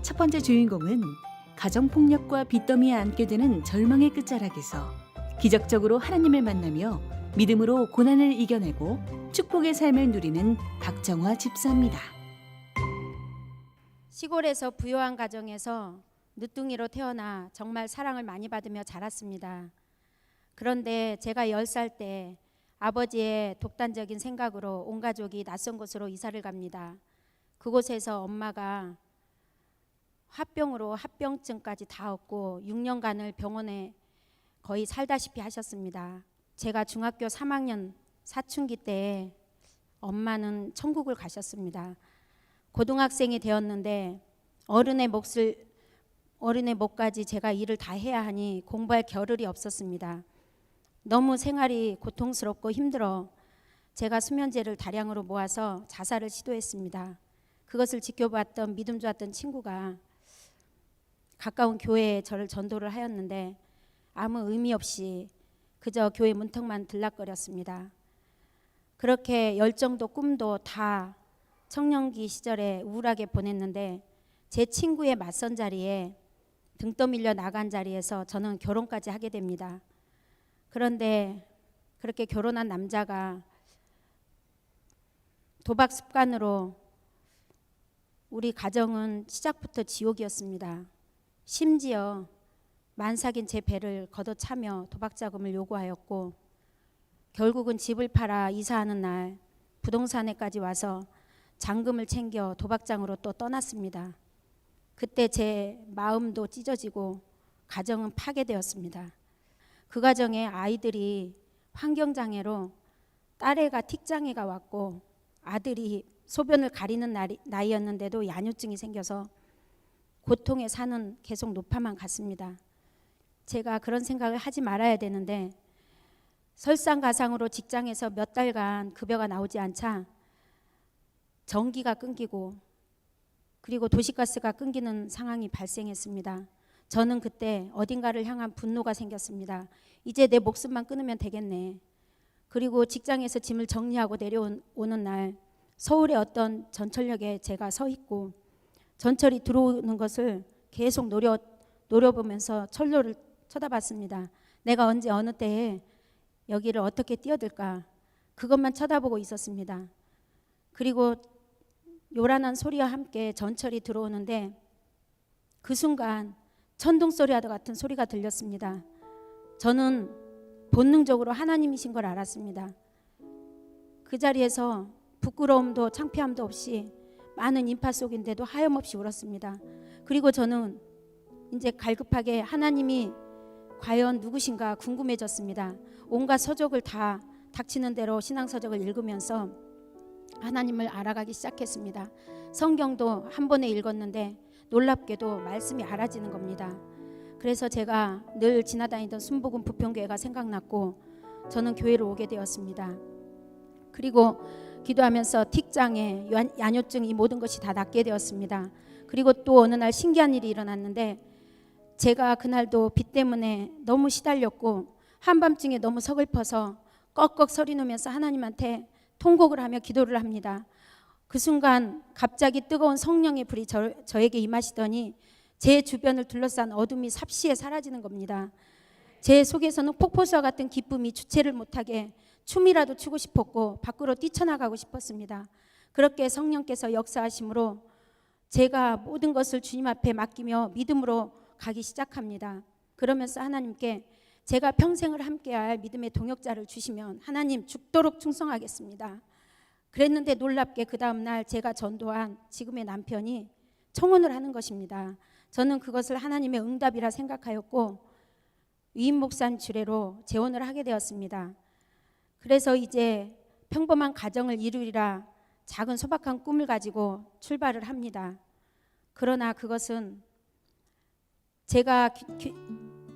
첫 번째 주인공은 가정폭력과 빚더미에 앉게 되는 절망의 끝자락에서 기적적으로 하나님을 만나며 믿음으로 고난을 이겨내고 축복의 삶을 누리는 박정화 집사입니다. 시골에서 부유한 가정에서 늦둥이로 태어나 정말 사랑을 많이 받으며 자랐습니다. 그런데 제가 10살 때 아버지의 독단적인 생각으로 온 가족이 낯선 곳으로 이사를 갑니다. 그곳에서 엄마가 화병으로 합병증까지 다 얻고 6년간을 병원에 거의 살다시피 하셨습니다. 제가 중학교 3학년 사춘기 때 엄마는 천국을 가셨습니다. 고등학생이 되었는데 어른의 몫까지 제가 일을 다 해야 하니 공부할 겨를이 없었습니다. 너무 생활이 고통스럽고 힘들어 제가 수면제를 다량으로 모아서 자살을 시도했습니다. 그것을 지켜봤던 믿음 좋았던 친구가 가까운 교회에 저를 전도를 하였는데 아무 의미 없이 그저 교회 문턱만 들락거렸습니다. 그렇게 열정도 꿈도 다 청년기 시절에 우울하게 보냈는데 제 친구의 맞선 자리에 등 떠밀려 나간 자리에서 저는 결혼까지 하게 됩니다. 그런데 그렇게 결혼한 남자가 도박 습관으로 우리 가정은 시작부터 지옥이었습니다. 심지어 만삭인 제 배를 걷어차며 도박 자금을 요구하였고 결국은 집을 팔아 이사하는 날 부동산에까지 와서 잔금을 챙겨 도박장으로 또 떠났습니다. 그때 제 마음도 찢어지고 가정은 파괴되었습니다. 그 가정에 아이들이 환경장애로 딸애가 틱장애가 왔고 아들이 소변을 가리는 나이였는데도 야뇨증이 생겨서 고통의 산은 계속 높아만 갔습니다. 제가 그런 생각을 하지 말아야 되는데 설상가상으로 직장에서 몇 달간 급여가 나오지 않자 전기가 끊기고 그리고 도시가스가 끊기는 상황이 발생했습니다. 저는 그때 어딘가를 향한 분노가 생겼습니다. 이제 내 목숨만 끊으면 되겠네. 그리고 직장에서 짐을 정리하고 내려오는 날 서울의 어떤 전철역에 제가 서 있고 전철이 들어오는 것을 계속 노려보면서 철로를 쳐다봤습니다. 내가 언제 어느 때에 여기를 어떻게 뛰어들까 그것만 쳐다보고 있었습니다. 그리고 요란한 소리와 함께 전철이 들어오는데 그 순간 천둥소리와 같은 소리가 들렸습니다. 저는 본능적으로 하나님이신 걸 알았습니다. 그 자리에서 부끄러움도 창피함도 없이 많은 인파 속인데도 하염없이 울었습니다. 그리고 저는 이제 갈급하게 하나님이 과연 누구신가 궁금해졌습니다. 온갖 서적을 다 닥치는 대로 신앙서적을 읽으면서 하나님을 알아가기 시작했습니다. 성경도 한 번에 읽었는데 놀랍게도 말씀이 알아지는 겁니다. 그래서 제가 늘 지나다니던 순복음 부평교회가 생각났고 저는 교회로 오게 되었습니다. 그리고 기도하면서 틱장애, 야뇨증 이 모든 것이 다 낫게 되었습니다. 그리고 또 어느 날 신기한 일이 일어났는데 제가 그날도 빚 때문에 너무 시달렸고 한밤중에 너무 서글퍼서 꺽꺽 소리 내면서 하나님한테 통곡을 하며 기도를 합니다. 그 순간 갑자기 뜨거운 성령의 불이 저에게 임하시더니 제 주변을 둘러싼 어둠이 삽시에 사라지는 겁니다. 제 속에서는 폭포수와 같은 기쁨이 주체를 못하게 춤이라도 추고 싶었고 밖으로 뛰쳐나가고 싶었습니다. 그렇게 성령께서 역사하심으로 제가 모든 것을 주님 앞에 맡기며 믿음으로 가기 시작합니다. 그러면서 하나님께 제가 평생을 함께할 믿음의 동역자를 주시면 하나님 죽도록 충성하겠습니다. 그랬는데 놀랍게 그 다음날 제가 전도한 지금의 남편이 청혼을 하는 것입니다. 저는 그것을 하나님의 응답이라 생각하였고 위임 목사님 주례로 재혼을 하게 되었습니다. 그래서 이제 평범한 가정을 이루리라 작은 소박한 꿈을 가지고 출발을 합니다. 그러나 그것은 제가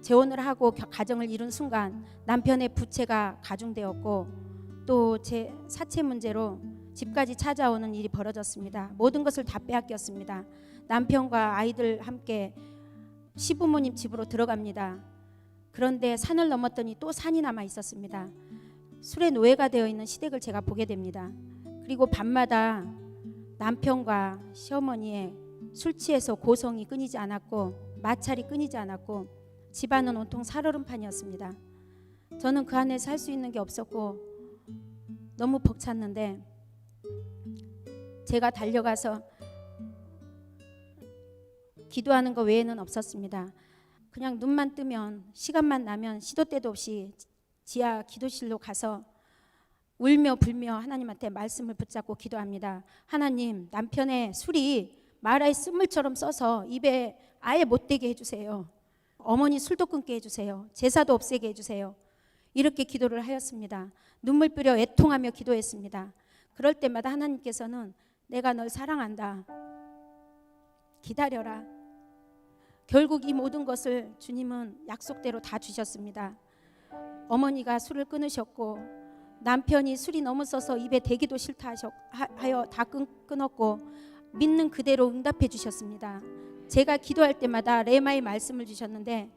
재혼을 하고 가정을 이룬 순간 남편의 부채가 가중되었고 또 제 사채 문제로 집까지 찾아오는 일이 벌어졌습니다. 모든 것을 다 빼앗겼습니다. 남편과 아이들 함께 시부모님 집으로 들어갑니다. 그런데 산을 넘었더니 또 산이 남아 있었습니다. 술의 노예가 되어 있는 시댁을 제가 보게 됩니다. 그리고 밤마다 남편과 시어머니의 술 취해서 고성이 끊이지 않았고 마찰이 끊이지 않았고 집안은 온통 살얼음판이었습니다. 저는 그 안에 살 수 있는 게 없었고 너무 벅찼는데 제가 달려가서 기도하는 것 외에는 없었습니다. 그냥 눈만 뜨면 시간만 나면 시도 때도 없이 지하 기도실로 가서 울며 불며 하나님한테 말씀을 붙잡고 기도합니다. 하나님, 남편의 술이 마라의 쓴물처럼 써서 입에 아예 못 대게 해주세요. 어머니 술도 끊게 해주세요. 제사도 없애게 해주세요. 이렇게 기도를 하였습니다. 눈물 뿌려 애통하며 기도했습니다. 그럴 때마다 하나님께서는 내가 널 사랑한다. 기다려라. 결국 이 모든 것을 주님은 약속대로 다 주셨습니다. 어머니가 술을 끊으셨고 남편이 술이 너무 써서 입에 대기도 싫다 하여 다 끊었고 믿는 그대로 응답해 주셨습니다. 제가 기도할 때마다 레마의 말씀을 주셨는데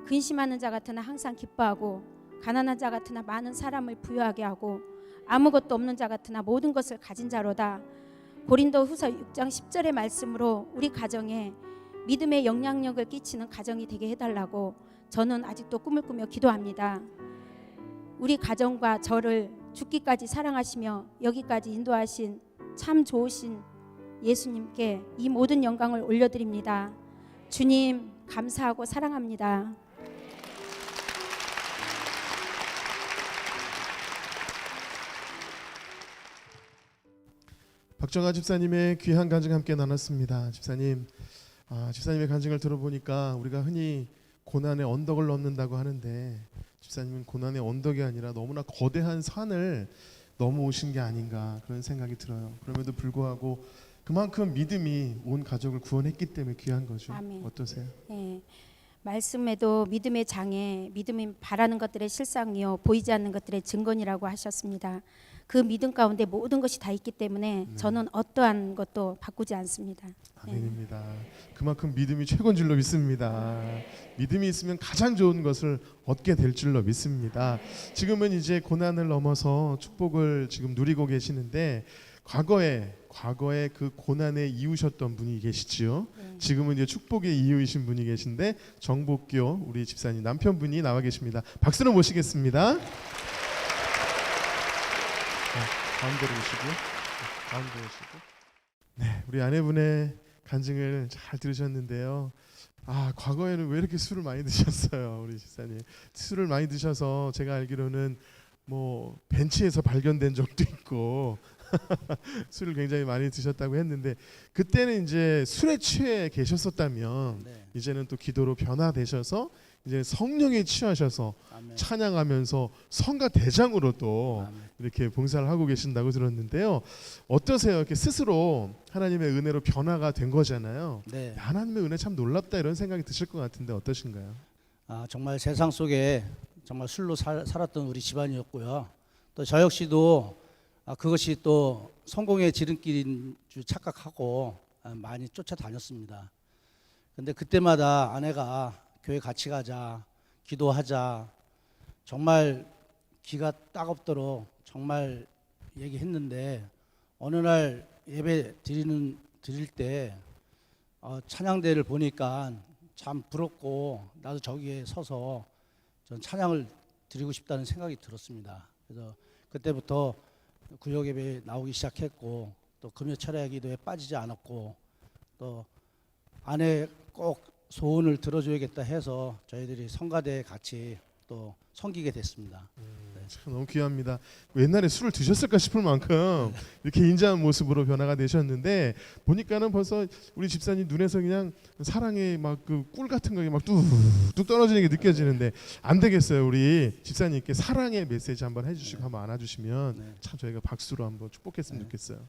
근심하는 자 같으나 항상 기뻐하고 가난한 자 같으나 많은 사람을 부유하게 하고 아무것도 없는 자 같으나 모든 것을 가진 자로다. 고린도후서 6장 10절의 말씀으로 우리 가정에 믿음의 영향력을 끼치는 가정이 되게 해달라고 저는 아직도 꿈을 꾸며 기도합니다. 우리 가정과 저를 죽기까지 사랑하시며 여기까지 인도하신 참 좋으신 예수님께 이 모든 영광을 올려드립니다. 주님 감사하고 사랑합니다. 박정아 집사님의 귀한 간증 함께 나눴습니다. 집사님, 집사님의 간증을 들어보니까 우리가 흔히 고난의 언덕을 넘는다고 하는데 집사님은 고난의 언덕이 아니라 너무나 거대한 산을 넘어오신 게 아닌가 그런 생각이 들어요. 그럼에도 불구하고 그만큼 믿음이 온 가족을 구원했기 때문에 귀한 거죠. 아멘. 어떠세요? 네. 말씀에도 믿음의 장애, 믿음이 바라는 것들의 실상이요 보이지 않는 것들의 증거니라고 하셨습니다. 그 믿음 가운데 모든 것이 다 있기 때문에 저는 어떠한 것도 바꾸지 않습니다. 아멘입니다. 그만큼 믿음이 최고인 줄로 믿습니다. 믿음이 있으면 가장 좋은 것을 얻게 될 줄로 믿습니다. 지금은 이제 고난을 넘어서 축복을 지금 누리고 계시는데 과거에 그 고난에 이으셨던 분이 계시지요. 지금은 이제 축복의 이유이신 분이 계신데 정복교 우리 집사님 남편분이 나와 계십니다. 박수로 모시겠습니다. 가운데로 오시고요. 가운데 오시고. 네, 우리 아내분의 간증을 잘 들으셨는데요. 과거에는 왜 이렇게 술을 많이 드셨어요, 우리 집사님? 술을 많이 드셔서 제가 알기로는 뭐 벤치에서 발견된 적도 있고 술을 굉장히 많이 드셨다고 했는데 그때는 이제 술에 취해 계셨었다면 이제는 또 기도로 변화되셔서 이제 성령에 취하셔서 아멘. 찬양하면서 성가 대장으로 또 아멘. 이렇게 봉사를 하고 계신다고 들었는데요. 어떠세요? 이렇게 스스로 하나님의 은혜로 변화가 된 거잖아요. 네. 하나님의 은혜 참 놀랍다 이런 생각이 드실 것 같은데 어떠신가요? 정말 세상 속에 정말 술로 살았던 우리 집안이었고요. 또 저 역시도 그것이 또 성공의 지름길인 줄 착각하고 많이 쫓아다녔습니다. 근데 그때마다 아내가 교회 같이 가자, 기도하자, 정말 기가 따갑도록 정말 얘기했는데 어느 날 예배 드릴 때 찬양대를 보니까 참 부럽고 나도 저기에 서서 전 찬양을 드리고 싶다는 생각이 들었습니다. 그래서 그때부터 구역 예배에 나오기 시작했고 또 금요 철야 기도에 빠지지 않았고 또 아내 꼭 소원을 들어줘야겠다 해서 저희들이 성가대에 같이 또 섬기게 됐습니다. 참 너무 귀합니다. 옛날에 술을 드셨을까 싶을 만큼 이렇게 인자한 모습으로 변화가 되셨는데 보니까는 벌써 우리 집사님 눈에서 그냥 사랑의 막 그 꿀 같은 거 막 뚝뚝 떨어지는 게 느껴지는데 안 되겠어요. 우리 집사님께 사랑의 메시지 한번 해주시고 한번 안아주시면 참 저희가 박수로 한번 축복했으면 좋겠어요.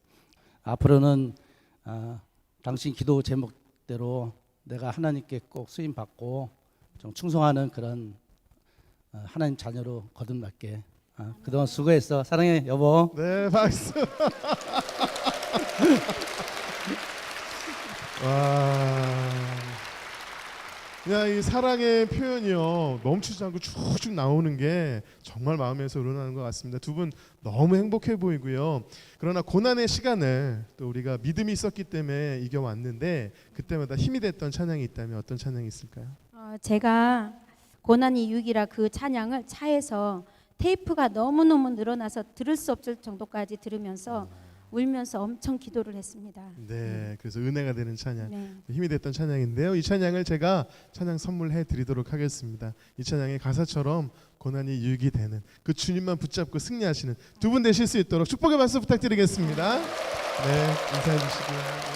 앞으로는 당신 기도 제목대로 내가 하나님께 꼭 쓰임 받고 좀 충성하는 그런 하나님 자녀로 거듭날게. 그동안 수고했어. 사랑해 여보. 네, 박수. 와. 그냥 이 사랑의 표현이요 멈추지 않고 쭉쭉 나오는 게 정말 마음에서 우러나는 것 같습니다. 두 분 너무 행복해 보이고요. 그러나 고난의 시간을 또 우리가 믿음이 있었기 때문에 이겨왔는데 그때마다 힘이 됐던 찬양이 있다면 어떤 찬양이 있을까요? 제가 고난이 유익이라 그 찬양을 차에서 테이프가 너무너무 늘어나서 들을 수 없을 정도까지 들으면서 울면서 엄청 기도를 했습니다. 네, 그래서 은혜가 되는 찬양, 네. 힘이 됐던 찬양인데요. 이 찬양을 제가 찬양 선물해 드리도록 하겠습니다. 이 찬양의 가사처럼 고난이 유익이 되는 그 주님만 붙잡고 승리하시는 두 분 되실 수 있도록 축복의 박수 부탁드리겠습니다. 네, 인사해 주시고요.